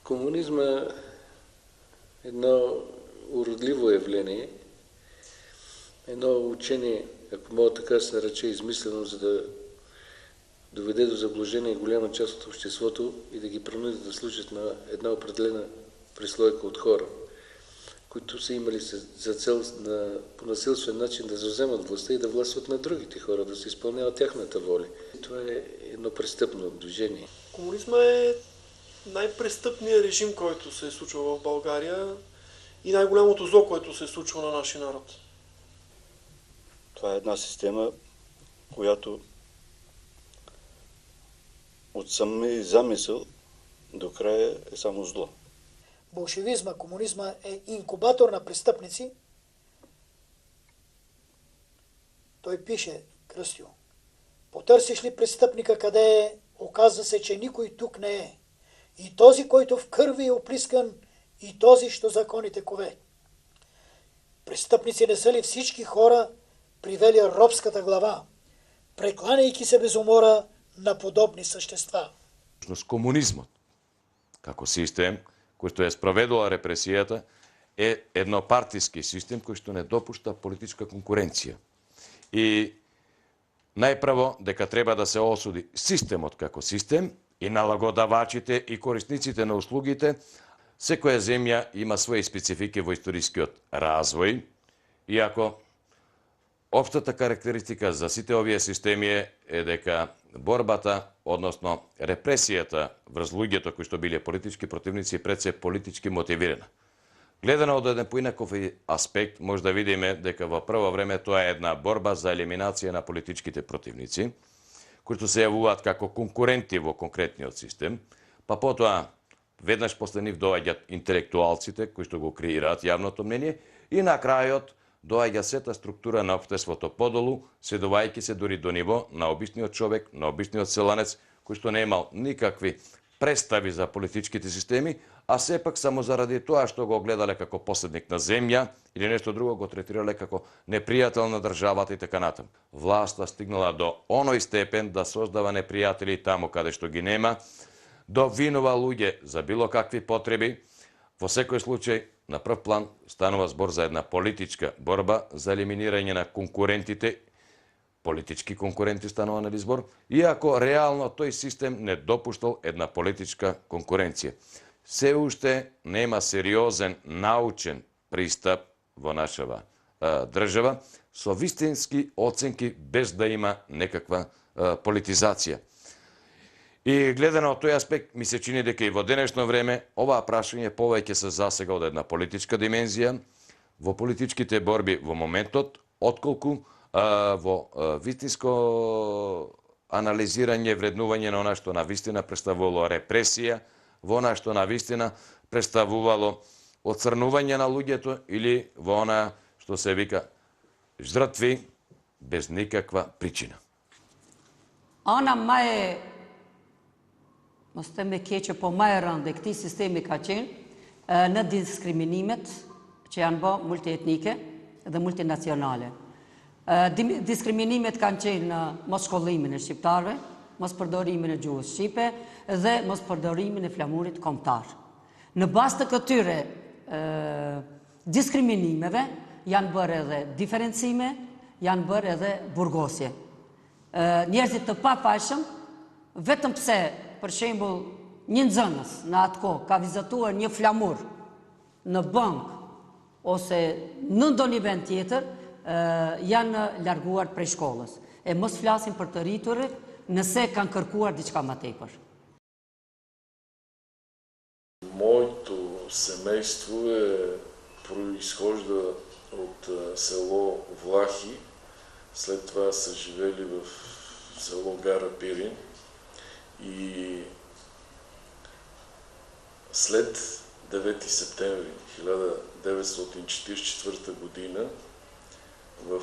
Комунизма е едно уродливо явление, едно учение, ако мога така да се нарече, измислено, за да доведе до заблуждение голяма част от обществото и да ги принуди да служат на една определена прослойка от хора, които са имали за цел по насилствен начин да завземат властта и да властват на другите хора, да се изпълняват тяхната воля. Това е едно престъпно движение. Комунизма е най-престъпният режим, който се е случвал в България и най-голямото зло, което се е случило на нашия народ. Това е една система, която от самия замисъл до края е само зло. Болшевизма, комунизма е инкубатор на престъпници. Той пише, Кръстю, потърсиш ли престъпника къде е, оказва се, че никой тук не е. И този, който в кърви е оплискан, и този, що законите кове. Престъпници не са ли всички хора, привели робската глава, прекланяйки се без умора на подобни същества? Комунизмът, како систем, кој е спроведува репресијата, е еднопартиски систем кој што не допушта политичка конкуренција. И најпрво дека треба да се осуди системот како систем и налагодавачите и корисниците на услугите. Секоја земја има своји специфики во историскиот развој, иако општата карактеристика за сите овие системи е дека борбата, односно репресијата врз луѓето кои што биле политички противници пред се политички мотивирана. Гледано од еден поинаков аспект, може да видиме дека во прво време тоа е една борба за елиминација на политичките противници, кои што се јавуваат како конкуренти во конкретниот систем, па потоа веднаш после нив доаѓаат интелектуалците кои што го креираат јавното мнение и на крајот доаѓа сета структура на општеството подолу, седувајќи се дури до ниво на обичниот човек, на обичниот селанец, кој што не имал никакви представи за политичките системи, а сепак само заради тоа што го гледале како последник на земја или нешто друго го третирале како непријател на државата и така натаму. Власта стигнала до оној степен да создава непријатели таму каде што ги нема, да обвинува луѓе за било какви потреби. Во секој случај, на прв план станува збор за една политичка борба за елиминирање на конкурентите, политички конкуренти станува на избор, иако реално тој систем не допуштал една политичка конкуренција. Се уште нема сериозен научен пристап во нашава држава со вистински оценки без да има некаква политизација. И гледано од тој аспект, ми се чини дека и во денешно време оваа прашање повеќе се засега од една политичка димензија во политичките борби во моментот, отколку во вистинско анализирање, вреднување на она што навистина представувало репресија, во она што навистина представувало оцрнување на луѓето или во она што се вика жртви без никаква причина. Ana më e, mos të me keqe, po më e rëndë e këtij sistemi ka qenë në diskriminimet që janë bë multietnike dhe multinacionale. Diskriminimet kanë qenë në mos shkollimin e shqiptarëve, mos përdorimin e gjuhës shqipe dhe mos përdorimin e flamurit kombëtar. Në bazë të këtyre diskriminimeve janë bërë edhe diferencime, janë bërë edhe burgosje. Njerëzit të pafajshëm, vetëm pse, për shembull, një nxënës në atë kohë ka vizatuar një flamur në bankë ose në ndonjë vend tjetër, janë larguar prej shkollës. E mos flasim për të rriturit nëse kanë kërkuar diçka më tepër. Моето семейство произхожда от село Влахи, след това са живели в село Гара Пирин и след 9 септември 1944 година в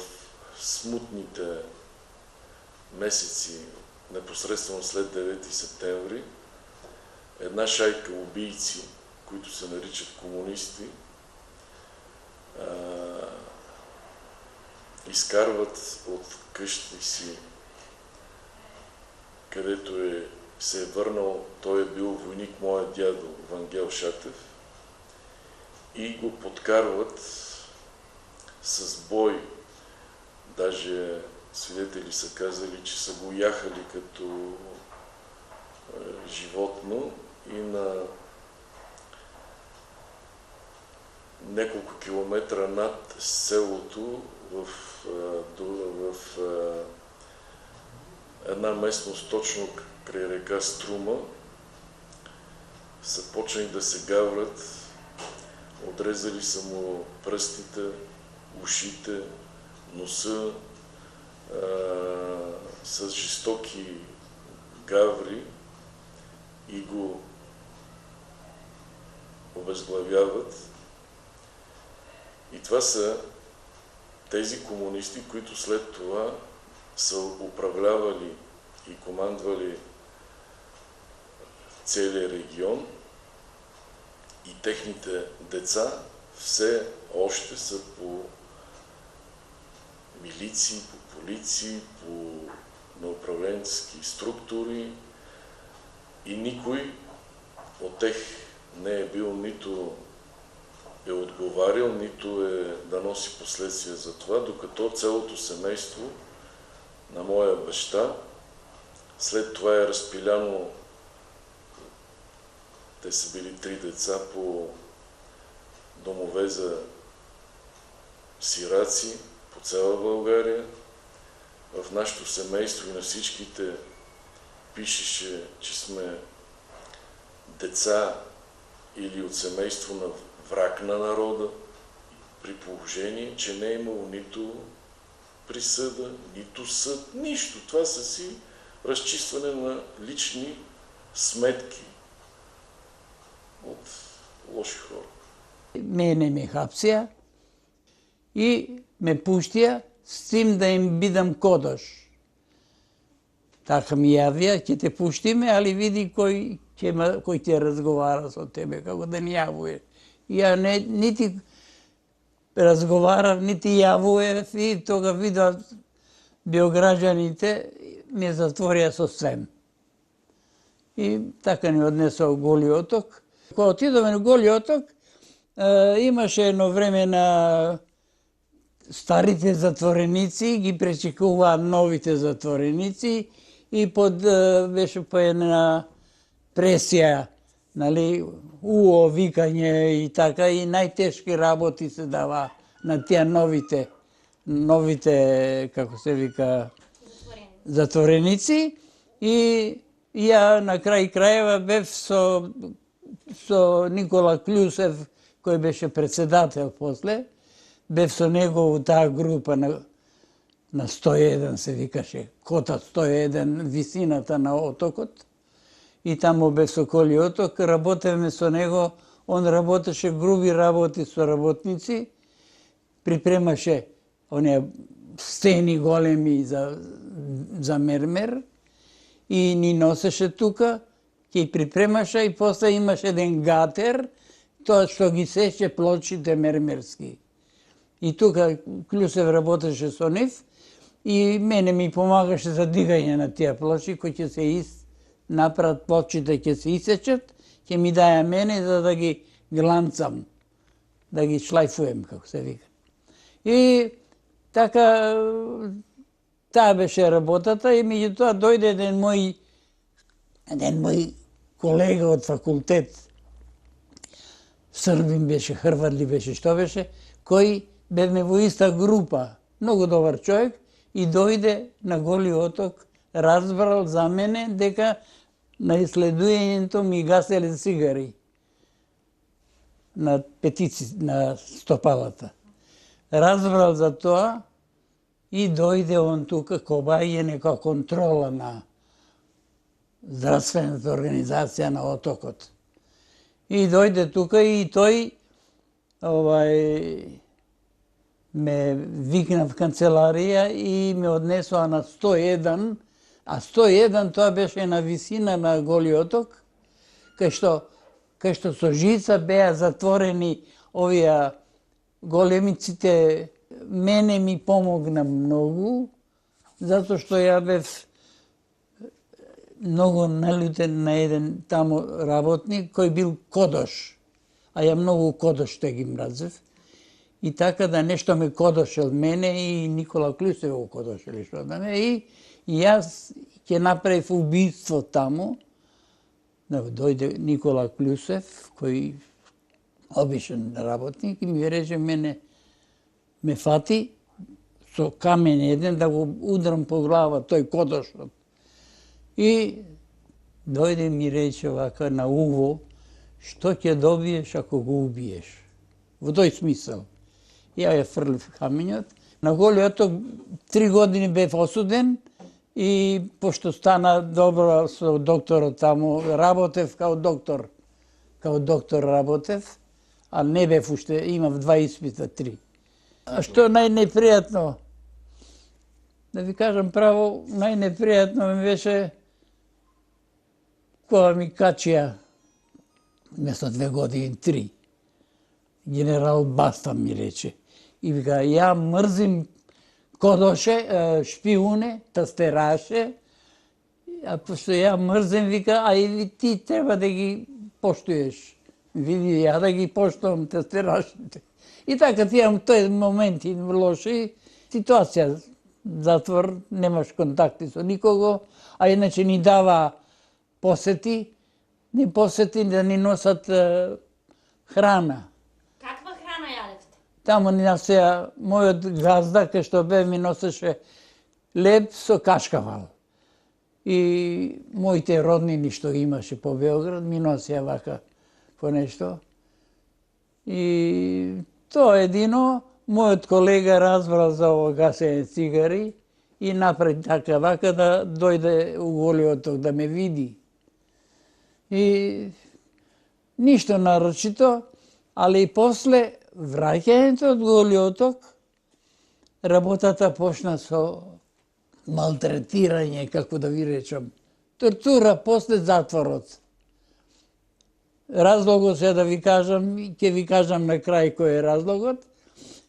смутните месеци непосредствено след 9 септември една шайка убийци, които се наричат комунисти, изкарват от къщи си, където е се е върнал, той е бил войник, моят дядо Вангел Шатев, и го подкарват с бой. Даже свидетели са казали, че са го яхали като животно и на няколко километра над селото в една местност точно край река Струма са почнали да се гаврат, отрезали са му пръстите, ушите, носа с жестоки гаври и го обезглавяват. И това са тези комунисти, които след това са управлявали и командвали целия регион, и техните деца все още са по милиции, по полиции, на управленски структури, и никой от тях не е бил, нито е отговарял, нито е да носи последствия за това, докато цялото семейство на моя баща след това е разпиляно. Те са били 3 деца по домове за сираци по цяла България. В нашето семейство и на всичките пишеше, че сме деца или от семейство на враг на народа, при положение, че не е имало нито присъда, нито съд, нищо. Това са си разчистване на лични сметки от лоши хора. Мене ме хапсија и ме пуштија с тим да им бидам кодаш. Така ми јавија, ќе те пуштиме, али види кој ќе разговара со тебе, како да ни јавуе. Ја нити разговарав, нити јавуев, и тога видов биограđаните ме затворија со свем. И така ни однесо Голи оток. Кога отидоме на Голи оток, имаше едно време на старите затвореници, ги пречекуваа новите затвореници и беше по една пресија, нали, викање и така, и најтешки работи се дава на тие новите, како се вика, затвореници. И ја на крај крајева бев со Никола Клюсев, кој беше председател после, бев со него у таа група на 101, се викаше, кота 101, висината на отокот. И таму бев со Коли оток, работевме со него, он работеше груби работи со работници, припремаше оние стени големи за мермер и ни носеше тука, ќе припремаше, и после имаше еден гатер, тоа што ги сеше плочите мермерски. И тука Клюсев работеше со нив и мене ми помагаше за дигање на тие плочи, кои ќе се направат, плочите ќе се исечат, ќе ми даја мене за да ги гланцам, да ги шлајфуем, како се вика. И така, таа беше работата, и меѓутоа дојде еден мој колега од факултет, Србин беше, Хрватли беше, што беше, кој бевме во иста група, многу добар човек, и дојде на Голи оток, разбрал за мене дека на исследувањето ми гаселе цигари на петици, на стопалата. Разбрал за тоа и дојде он тука, кобај е нека контрола на здравствената организација на отокот. И дојде тука и тој ме викна в канцеларија и ме однесоа на 101, а 101 тоа беше на висина на Голи оток, кај што со жица беа затворени овие големиците. Мене ми помогна многу, затоа што ја бев многу налютен на еден тамо работник кој бил кодош. А ја многу кодош што ги мразев. И така да нешто ме кодошел мене и Никола Клюсев го кодошел што да ме. И јас ќе направив убиство таму. Дојде Никола Клюсев, кој обичен работник и ми рече мене ме фати со камен еден да го удрам по глава тој кодошот. И дојде ми рече вака на уво, што ќе добиеш ако го убиеш. Во тој смисол. Ја ја фрлив каменот. На Голи оток 3 години бев осуден и пошто стана добро со докторот таму, работев као доктор. Као доктор работев, а не бев уште, имав 2 испита, 3. А што најнепријатно? Да ви кажам право, најнепријатно ми беше кога ми качија место 2 години, 3. Генерал Баста ми рече. И вика, ја мрзим кодоше, шпиуне, тастераше, а пошто ја мрзим, вика, а и ти треба да ги поштуеш. Види, ја да ги поштувам тастерашите. И така ти имам тој моменти лоши, ситуација, затвор, немаш контакти со никого, а иначе ни дава посети, ни посети да ни носат храна. Каква храна јадевте? Таму ни носеа мојот газда, кај што бе ми носеше леб со кашкавал. И моите роднини што имаше по Београд ми носеа вака по нешто. И тоа едино, мојот колега разбрал за ово гасење цигари и направи така вака да дојде у Голи оток да ме види. И ништо нарочито, али и после враќањето од Голи оток, работата почна со малтретирање, како да ви речам. Тортура после затворот. Разлогот се да ви кажам, ќе ви кажам на крај кој е разлогот.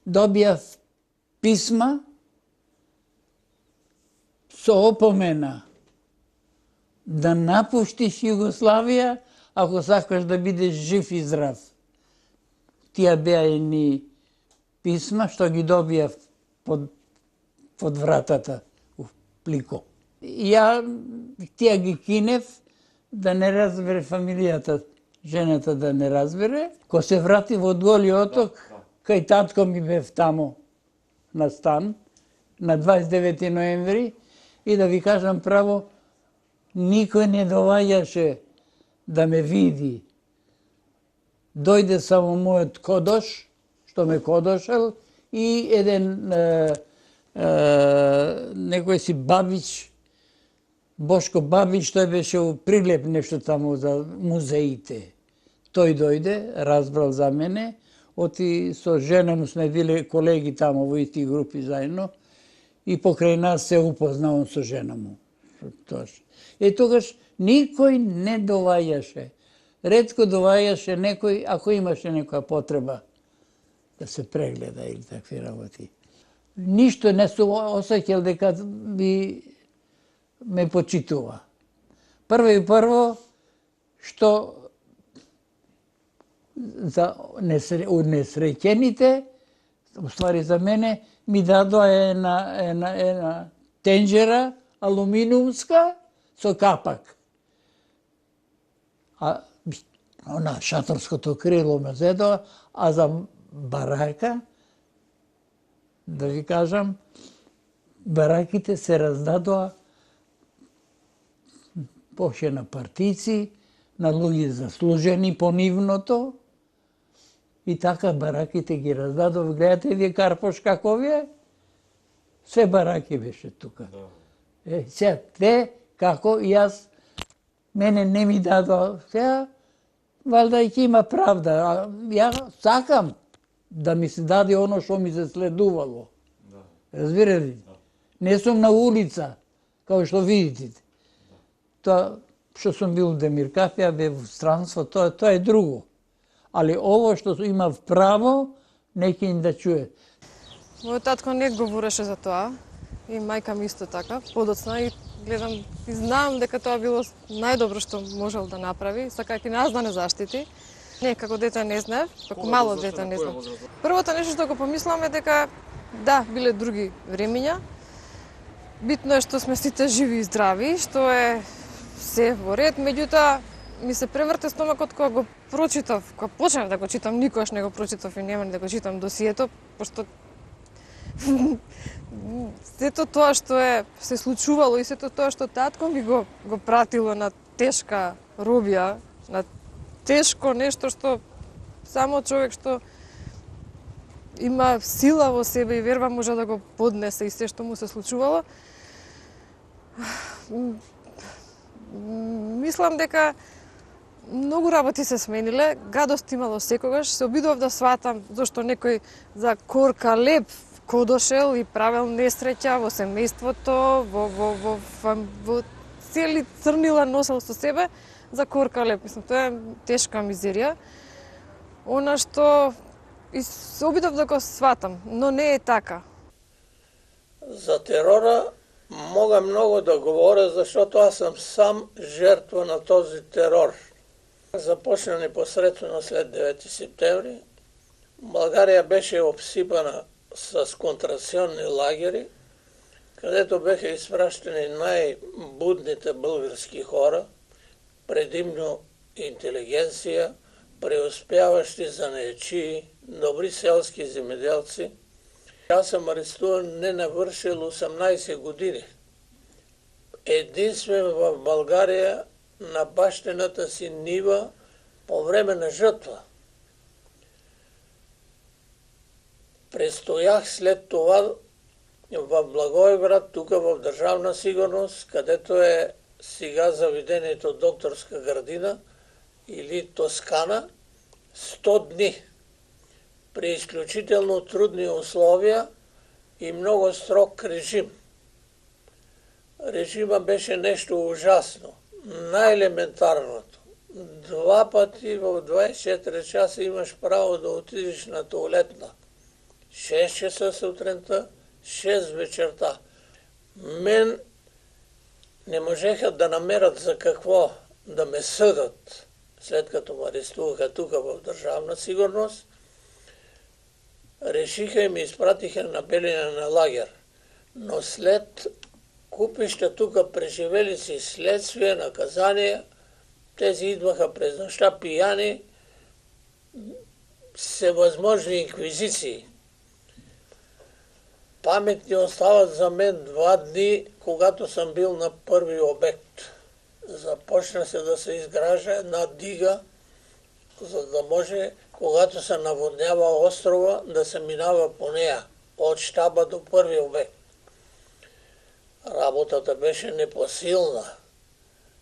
Добијав писма со опомена да напуштиш Југославија ако сакаш да бидеш жив и здрав. Тие беа едни писма што ги добијав под вратата у плико. Ја тие ги кинев да не разбере фамилијата, жената да не разбере. Ко се врати во Голи оток, кај татко ми бев тамо на стан, на 29 ноември, и да ви кажам право, никој не доваѓаше да ме види. Дојде само мојот кодош, што ме кодошел, и еден некој си Бабич, Бошко Бабич, тој беше у Прилеп нешто таму за музеите. Тој дојде, разбрал за мене, оти со жена му сме били колеги таму во исти групи заедно и покрај нас се упознавам со жена му. И тогаш никој не доваѓаше. Ретко доваѓаше некој, ако имаше некоја потреба да се прегледа или такви работи. Ништо не се осеќал дека би ме почитува. Прво и прво, што за несреќените, уствари за мене, ми дадоа една тенџера алуминиумска со капак. А она шаторското крило ме зедоа, а за барака, да ви кажам, бараките се раздадоа поше на партици, на луѓе заслужени по нивното, и така бараките ги раздадов. Гледате вие Карпош каков е? Се бараки беше тука. Сега, те, како, и јас, мене не ми дадоа. Сега, валда и ќе има правда. Ја сакам да ми се даде оно што ми се следувало. Разбирате? Не сум на улица, како што видите. Тоа што сум бил у Демиркапија, бе во странство, тоа е друго. Али ово што имав право, неќе им да чуе. Мојот татко не говореше за тоа, и мајка ми исто така, подоцна, и гледам и знам дека тоа било најдобро што можел да направи, сакајќи нас да не заштити. Не, како дете не знаев, како мало дете не знаев. Првото нешто што го помислам е дека да, биле други времиња. Битно е што сме сите живи и здрави, што е се во ред, меѓутоа ми се преврте стомакот кога го прочитав, кога почнав да го читам, никогаш не го прочитав и нема да го читам досието, пошто сето тоа што се случувало и сето тоа што татко ми го пратило на тешка робија, на тешко нешто што само човек што има сила во себе и верба може да го поднесе и се што му се случувало. Мислам дека многу работи се смениле, гадост имало секогаш, се обидував да сватам зашто некој за корка леп кодошел и правел несреќа во семејството, во цели црнила носел со себе за корка леп. Мислам, тоа е тешка мизерија. Она што и се обидов да го сватам, но не е така. За терора мога многу да говоря, зашто аз сам сам жертва на този терор. Започна непосредствено след 9 септември. Българија беше обсипана с концентрационни лагери, където беха изпращани най-будните български хора, предимно интелигенция, преуспяващи занаятчии, добри селски земеделци. Аз съм арестуван не навършил 18 години. Единствен в България на бащината си нива по време на жътва. Престоях след това в Благоевград, тук в Държавна сигурност, където е сега заведението Докторска градина или Тоскана, 100 дни. При изключително трудни условия и много строг режим. Режима беше нещо ужасно, най-елементарното. 2 пъти в 24 часа имаш право да отидеш на туалетна. 6 часа сутринта, 6 вечерта. Мен не можеха да намерят за какво да ме съдат, след като ме арестуваха тук в Държавна сигурност. Решиха и ме изпратиха на Белене на лагер. Но след купища тук преживели си следствие, наказание, тези идваха през нощта пияни, всевъзможни инквизиции. Паметни остават за мен 2 дни, когато съм бил на първи обект. Започна се да се изгражда една дига, за да може, когато се наводнява острова, да се минава по нея, от щаба до първи обект. Работата беше непосилна.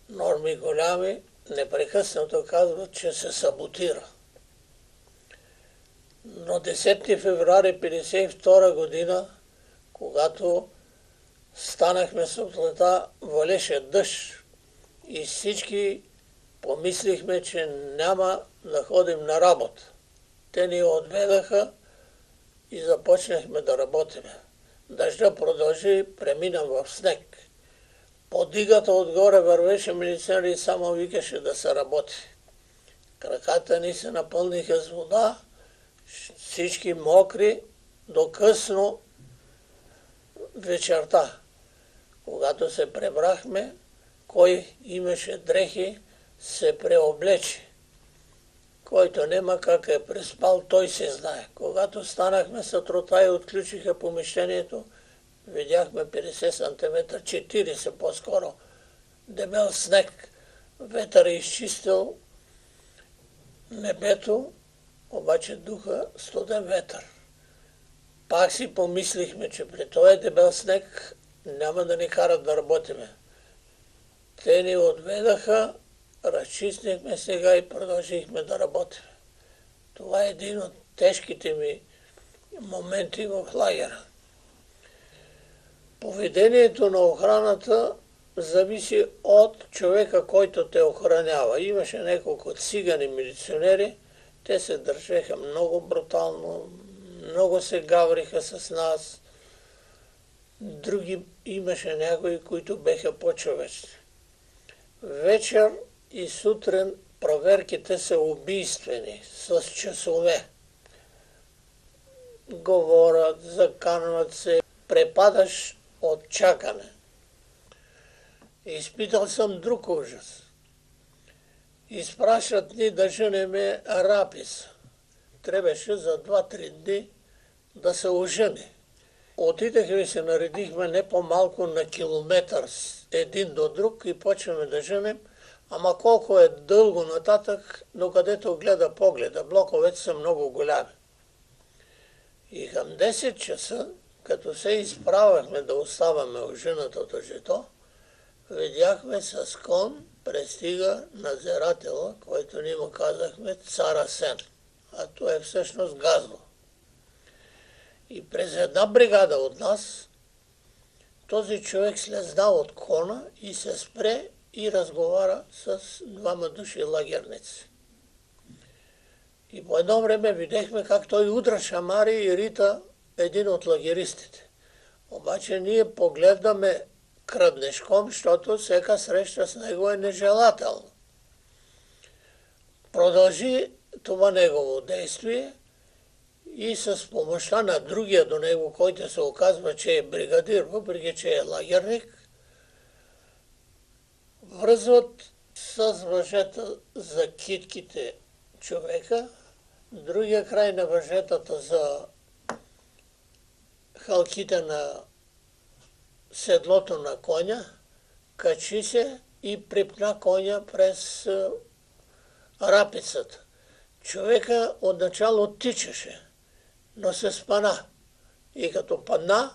Норми голями непрекъснато казват, че се саботира. Но 10 февруари 1952 година, когато станахме сутринта, валеше дъжд и всички помислихме, че няма да ходим на работа. Те ни отведаха и започнахме да работиме. Дъжда продължи, премина в снег. По дигата отгоре вървеше милиционер и само викаше да се работи. Краката ни се напълниха с вода, всички мокри, до късно вечерта. Когато се пребрахме, кой имаше дрехи, се преоблече. Който нема как е преспал, той се знае. Когато станахме сутринта и отключиха помещението, видяхме 50 см, 40 по-скоро, дебел снег. Ветър е изчистил небето, обаче духа студен ветър. Пак си помислихме, че при този дебел снег няма да ни карат да работиме. Те ни отведаха, разчистихме сега и продължихме да работим. Това е един от тежките ми моменти в лагера. Поведението на охраната зависи от човека, който те охранява. Имаше няколко цигани милиционери, те се държаха много брутално, много се гавриха с нас. други имаше някои, които беха по-човечни. Вечер и сутрин проверките са убийствени, с часове. Говорят, заканват се, препадаш от чакане. Изпитал съм друг ужас. Изпращат ни да женеме Арапис. Трябваше за 2-3 дни да се ожени. Отидахме и се наредихме не по-малко на километър един до друг и почваме да женем, ама колко е дълго нататък, докъдето гледа погледа. Блоковете са много голями. И към 10 часа, като се изправяхме да оставаме оженатото жито, видяхме с кон пристига надзирателя, който ние му казахме Цар Асен. А то е всъщност Газло. И през една бригада от нас, този човек слезна от кона и се спре и разговара с 2 души лагерници. И по едно време видяхме как той удра шамари и рита един от лагеристите. Обаче ние погледаме краднешком, защото всяка среща с него е нежелателна. Продължи това негово действие и с помощта на другия до него, който се оказва, че е бригадир, въпреки че е лагерник, връзват с въжета за китките човека, другия край на въжетата за халките на седлото на коня, качи се и припна коня през рапицата. Човека отначало тичаше, но се спана. И като падна,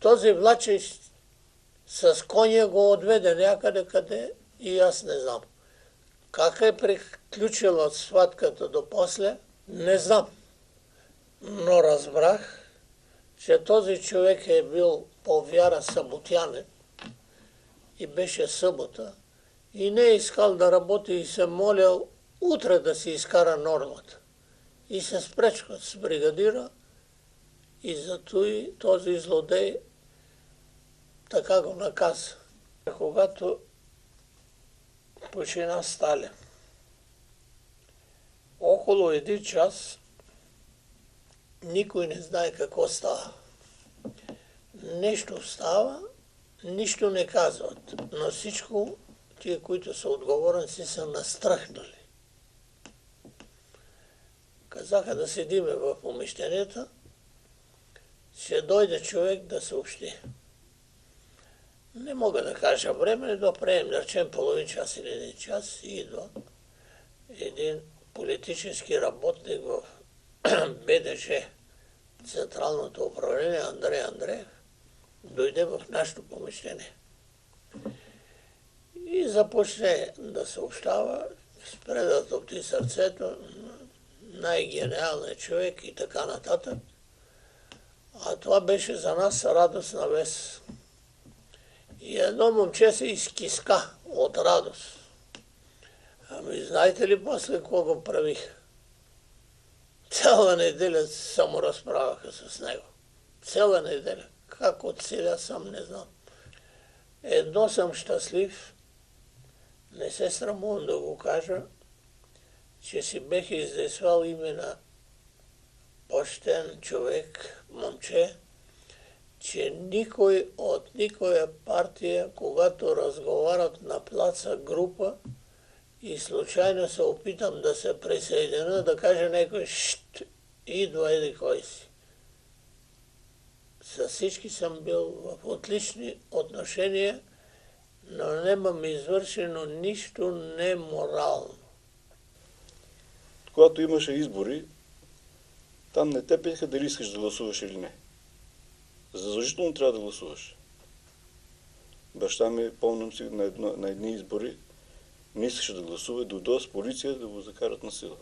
този влаче с коня го отведе някъде, къде и аз не знам. Как е приключила сватката до после, не знам. Но разбрах, че този човек е бил по вяра съботянин и беше събота и не е искал да работи и се молял утре да си изкара нормата. И се спречка с бригадира и зато и този злодей така го наказа. Когато почина Сталин, около 1 час никой не знае какво става. Нещо става, нищо не казват, но всичко тия, които са отговорници, са настръхнали. Казаха да седиме в помещенията, ще дойде човек да съобщи. Не мога да кажа време, да приемем, да речем половин час или 1 час и идва един политически работник в БДЖ, Централното управление, Андрей Андреев, дойде в нашето помещение. И започне да съобщава, спре да топти сърцето, най-гениалният човек и така нататък. А това беше за нас радостна вест. И едно момче се изкиска от радост. Ами знаете ли после какво го правих? Цяла неделя само разправяха с него. Цяла неделя. Как оцеля сам не знам. Едно съм щастлив, не се срамувам да го кажа, че си бех издействал име на почтен човек, момче, че никой от никоя партия, когато разговарят на плаца група и случайно се опитам да се присъединя, да каже някой, шт, идва еди кой си. С всички съм бил в отлични отношения, но нямам извършено нищо неморално. Когато имаше избори, там не те питаха дали искаш да гласуваш или не. Задължително трябва да гласуваш. Баща ми, помням си, на едни избори не искаше да гласува, дойде с полиция да го закарат на сила,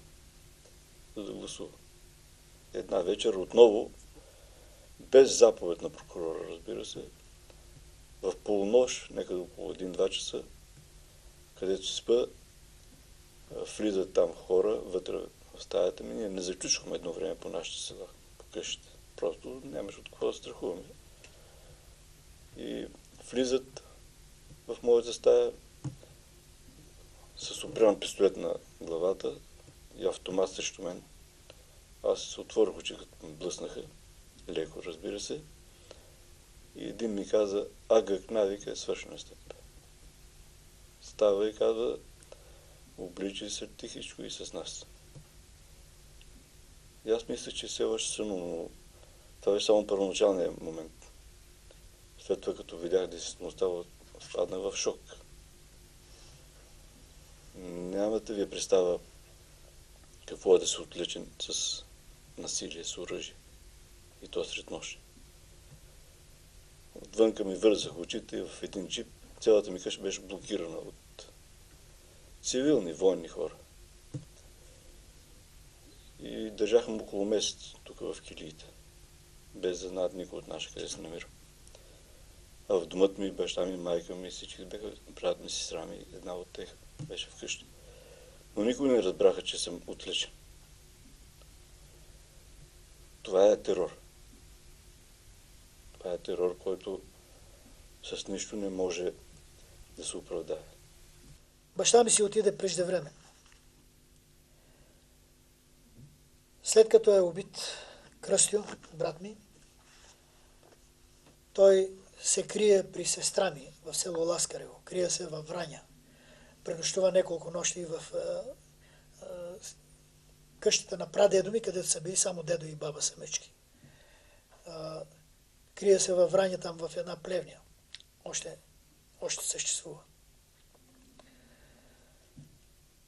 за да гласува. Една вечер отново, без заповед на прокурора, разбира се, в полунощ, някъде около 1-2 часа, където си спа, влизат там хора вътре в стаята ми. Ние не зачучваме едно време по нашите села, по къщите. Просто нямаш от какво да страхуваме. и влизат в моята стая с опрян пистолет на главата и автомат срещу мен. Аз се отворих очи, като ме блъснаха, леко, разбира се. И един ми каза: Агък навика е свършено с теб. Става и казва: обличай се тихичко и с нас. И аз мислех, че все още съно, но това беше само първоначалният момент. След това, като видях действителността, паднах в шок. Нямате ви представа какво е да се отличен с насилие, с оръжие. И то сред нощ. Отвънка ми вързах очите в един джип. Цялата ми къща беше блокирана от цивилни, военни хора. И държаха му около месец тук в килиите, без да знаят никой от наша къде се намира. А в домът ми, баща ми, майка ми, всички бяха, брат ми, сестра ми, една от тях беше вкъщи. Но никой не разбраха, че съм отличен. Това е терор. Това е терор, който с нищо не може да се оправдае. Баща ми си отиде преждевременно. След като е убит Кръстю, брат ми, той се крие при сестра ми в село Ласкарево. Крие се във Враня. Пренощува няколко нощи в къщата на прадедо ми, където са били само дедо и баба самички. Крие се във Враня, там в една плевня. Още съществува.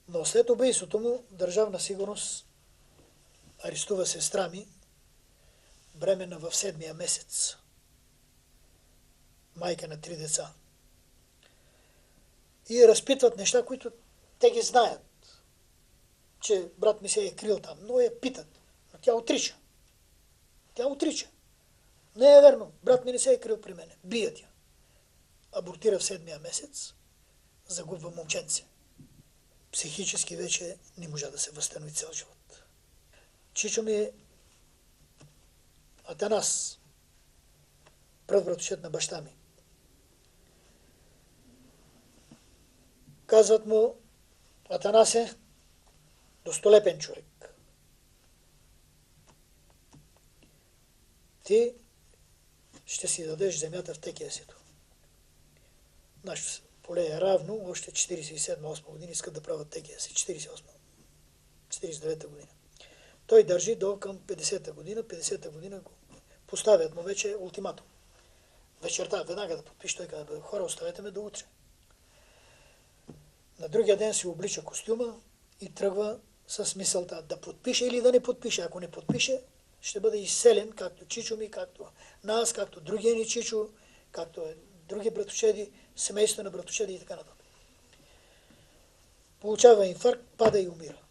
Но след убийството му Държавна сигурност арестува сестра ми, бременна в 7-я месец. Майка на 3 деца. И разпитват неща, които те ги знаят, че брат ми се е крил там, но я питат. Но тя отрича. Тя отрича. Не е верно. Брат ми не се е крил при мене. Бият я. Абортира в 7-я месец. Загубва момченце. Психически вече не можа да се възстанови цял живот. Чичо ми е Атанас, пръв братовчет на баща ми. Казват му: Атанас е достолепен човек. Ти ще си дадеш земята в текиясито. Нашето поле е равно, още 47-8 години искат да правят текияси. 49-та година. Той държи до към 50-та година. 50-та година го поставят му вече ултиматум. Вечерта, веднага да подпише, той казва: хора, оставете ме до утре. На другия ден си облича костюма и тръгва с мисълта да подпише или да не подпише. Ако не подпише, ще бъде изселен, както Чичо ми, както нас, както другия ни Чичо, както други братовчеди, семейство на братовчеди и така нататък. Получава инфаркт, пада и умира.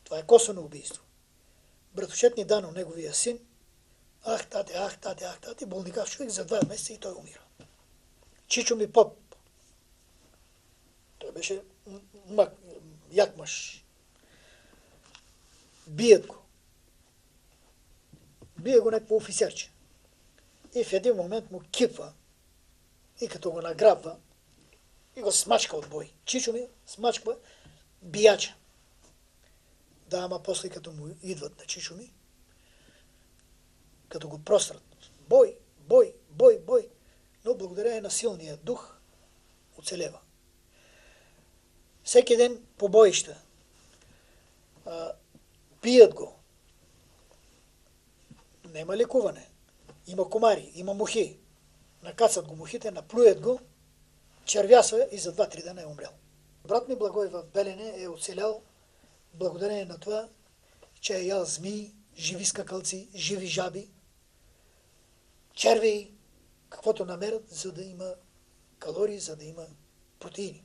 Това е косвено убийство. Братовчет ни дано неговия син. Ах, тате, болникав човек, за 2 месеца и той умира. Чичо ми поп. Той беше як мъж. Бият го. Бие го някакво офицерче. И в един момент му кипва и като го награбва и го смачка от бой. Чичо ми смачква бияча. Да, ама после като му идват на Чичо ми, като го прострат. Бой. Но благодарение на силния дух оцелева. Всеки ден по боища. Бият го. Нема лекуване. Има комари, има мухи. Накацат го мухите, наплюят го, червясва и за 2-3 дена е умрял. Брат ми Благой в Белене е оцелял благодарение на това, че е ял змии, живи скакалци, живи жаби, червеи, каквото намерят, за да има калории, за да има протеини.